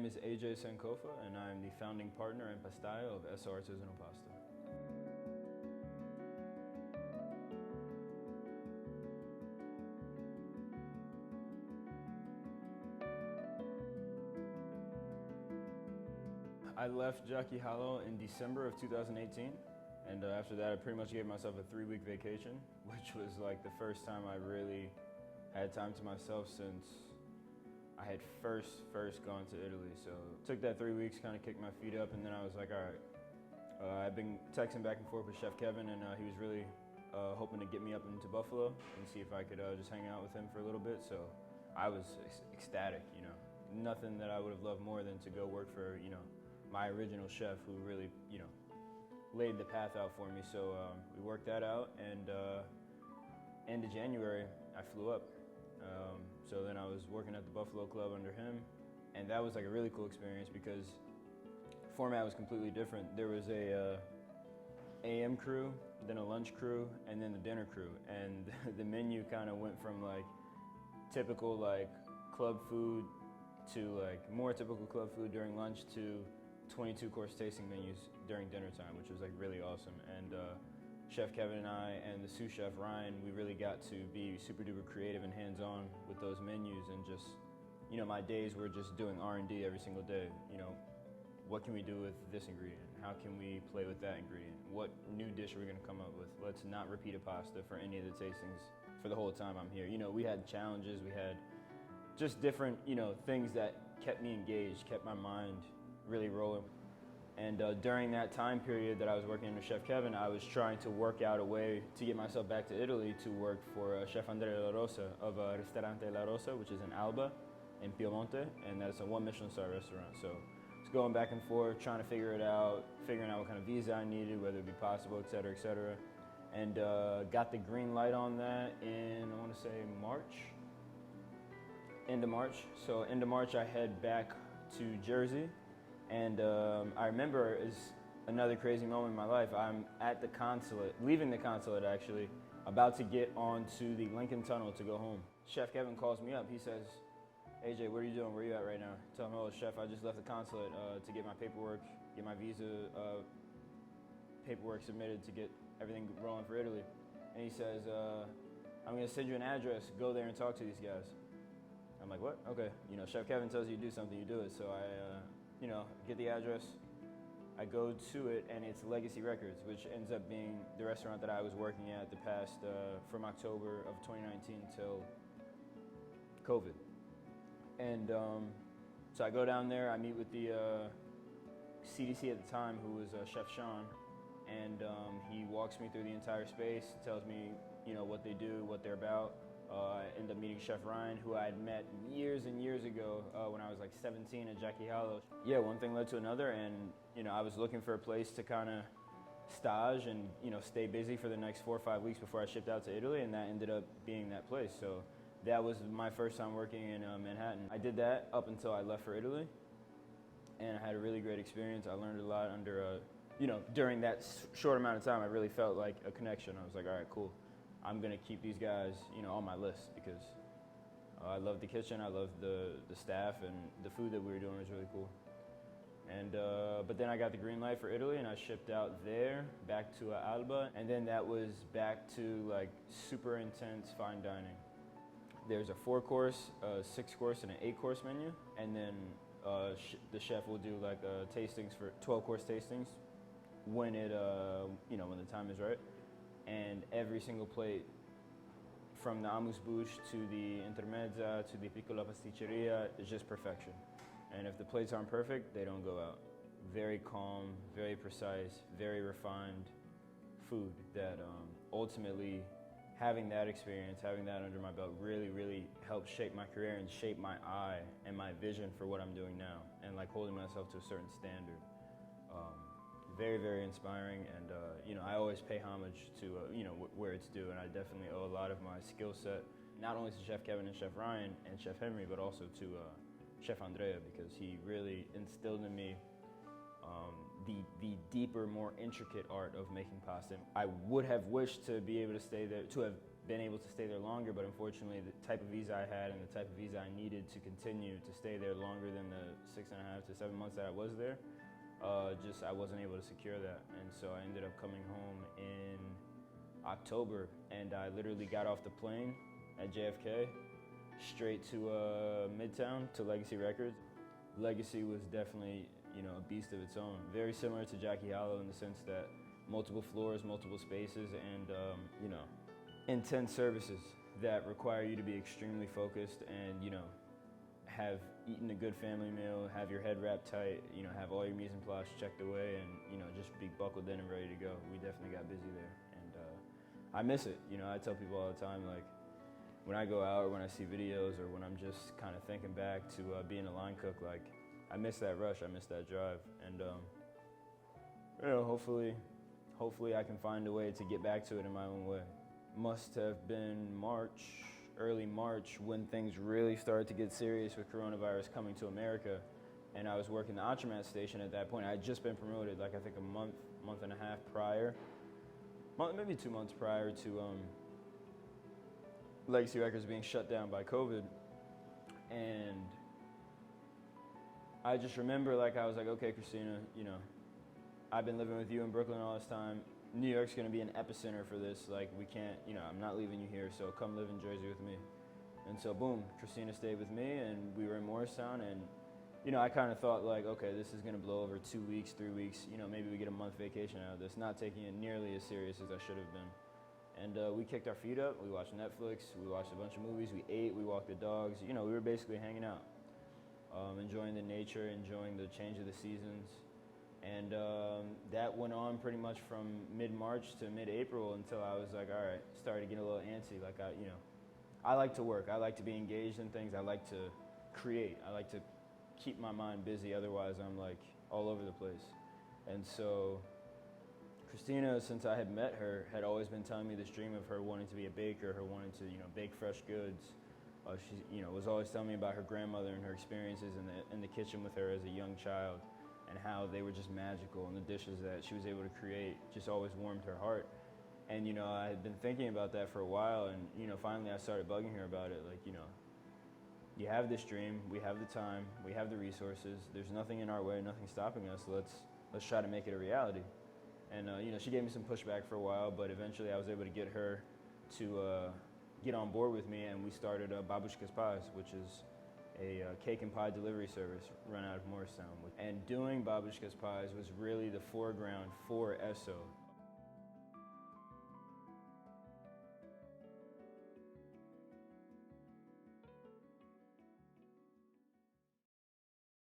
is AJ Sankofa, and I am the founding partner and pastaio of ESO Artisanal Pasta. I left Jockey Hollow in December of 2018, and after that I pretty much gave myself a 3-week vacation, which was like the first time I really had time to myself since I had first gone to Italy. So took that 3 weeks, kind of kicked my feet up, and then I was like, all right. I've been texting back and forth with Chef Kevin, and he was really hoping to get me up into Buffalo and see if I could just hang out with him for a little bit. So I was ecstatic, you know. Nothing that I would have loved more than to go work for, you know, my original chef who really, you know, laid the path out for me. So we worked that out, and end of January, I flew up. So then I was working at the Buffalo Club under him, and that was like a really cool experience because the format was completely different. There was a AM crew, then a lunch crew, and then the dinner crew, and the menu kind of went from like typical like club food to like more typical club food during lunch to 22-course tasting menus during dinner time, which was like really awesome. And Chef Kevin and I and the sous chef Ryan, we really got to be super duper creative and hands-on with those menus, and just, you know, my days were just doing R&D every single day. You know, what can we do with this ingredient? How can we play with that ingredient? What new dish are we gonna come up with? Let's not repeat a pasta for any of the tastings for the whole time I'm here. You know, we had challenges, we had just different, you know, things that kept me engaged, kept my mind really rolling. And during that time period that I was working under Chef Kevin, I was trying to work out a way to get myself back to Italy to work for Chef Andrea La Rosa of Ristorante La Rosa, which is in Alba, in Piemonte, and that's a 1 Michelin star restaurant. So it's going back and forth, trying to figuring out what kind of visa I needed, whether it be possible, et cetera, et cetera. And got the green light on that in, I want to say March, end of March. So end of March I head back to Jersey. And I remember is another crazy moment in my life. I'm at the consulate, leaving the consulate actually, about to get onto the Lincoln Tunnel to go home. Chef Kevin calls me up. He says, AJ, what are you doing? Where are you at right now? I tell him, oh, Chef, I just left the consulate to get my paperwork, get my visa paperwork submitted to get everything rolling for Italy. And he says, I'm gonna send you an address, go there and talk to these guys. I'm like, what? Okay. You know, Chef Kevin tells you to do something, you do it. So I, you know, get the address, I go to it, and it's Legacy Records, which ends up being the restaurant that I was working at the past, from October of 2019 till COVID. And so I go down there, I meet with the CDC at the time, who was Chef Sean, and he walks me through the entire space, tells me, you know, what they do, what they're about. I ended up meeting Chef Ryan, who I had met years and years ago when I was like 17 at Jockey Hollow. Yeah, one thing led to another, and you know, I was looking for a place to kind of stage and, you know, stay busy for the next 4 or 5 weeks before I shipped out to Italy, and that ended up being that place. So that was my first time working in Manhattan. I did that up until I left for Italy, and I had a really great experience. I learned a lot under, you know, during that short amount of time. I really felt like a connection. I was like, all right, cool. I'm gonna keep these guys, you know, on my list because I love the kitchen, I love the staff, and the food that we were doing was really cool. And but then I got the green light for Italy, and I shipped out there back to Alba, and then that was back to like super intense fine dining. There's a 4-course, 6-course, and an 8-course menu, and then the chef will do like tastings for 12-course tastings when it, you know, when the time is right. And every single plate, from the amuse-bouche to the intermezza to the piccola pasticceria, is just perfection. And if the plates aren't perfect, they don't go out. Very calm, very precise, very refined food that ultimately, having that experience, having that under my belt really, really helped shape my career and shape my eye and my vision for what I'm doing now, and like holding myself to a certain standard. Very, very inspiring, and you know, I always pay homage to you know, where it's due, and I definitely owe a lot of my skill set not only to Chef Kevin and Chef Ryan and Chef Henry, but also to Chef Andrea, because he really instilled in me the deeper, more intricate art of making pasta. I would have wished to be able to stay there, to have been able to stay there longer, but unfortunately the type of visa I had and the type of visa I needed to continue to stay there longer than the 6.5 to 7 months that I was there, I wasn't able to secure that. And so I ended up coming home in October, and I literally got off the plane at JFK straight to Midtown to Legacy Records. Legacy was definitely, a beast of its own. Very similar to Jackie Hollow in the sense that multiple floors, multiple spaces, and intense services that require you to be extremely focused and, have eaten a good family meal, have your head wrapped tight, have all your mise en place checked away, and, just be buckled in and ready to go. We definitely got busy there, and I miss it. I tell people all the time, like, when I go out or when I see videos or when I'm just kind of thinking back to being a line cook, like, I miss that rush, I miss that drive, and hopefully I can find a way to get back to it in my own way. Must have been early March, when things really started to get serious with coronavirus coming to America, and I was working the Entremat station at that point. I had just been promoted, like I think a month and a half prior, maybe 2 months prior to Legacy Records being shut down by COVID, and I just remember, I was like, okay, Christina, I've been living with you in Brooklyn all this time. New York's gonna be an epicenter for this. Like, we can't, I'm not leaving you here, so come live in Jersey with me. And so, boom, Christina stayed with me, and we were in Morristown, and, I kind of thought, like, okay, this is gonna blow over 2 weeks, 3 weeks, maybe we get a month vacation out of this, not taking it nearly as serious as I should have been. And we kicked our feet up, we watched Netflix, we watched a bunch of movies, we ate, we walked the dogs, we were basically hanging out, enjoying the nature, enjoying the change of the seasons. And that went on pretty much from mid-March to mid-April until I was like, all right, started to get a little antsy. Like, I like to work. I like to be engaged in things. I like to create. I like to keep my mind busy. Otherwise, I'm like all over the place. And so Christina, since I had met her, had always been telling me this dream of her wanting to be a baker, her wanting to, bake fresh goods. She, was always telling me about her grandmother and her experiences in the kitchen with her as a young child, and how they were just magical, and the dishes that she was able to create just always warmed her heart. And, I had been thinking about that for a while, and, finally I started bugging her about it. Like, you have this dream, we have the time, we have the resources, there's nothing in our way, nothing stopping us, let's try to make it a reality. And, she gave me some pushback for a while, but eventually I was able to get her to get on board with me, and we started Babushka's Pies, which is a cake and pie delivery service run out of Morristown. And doing Babushka's Pies was really the foreground for ESO.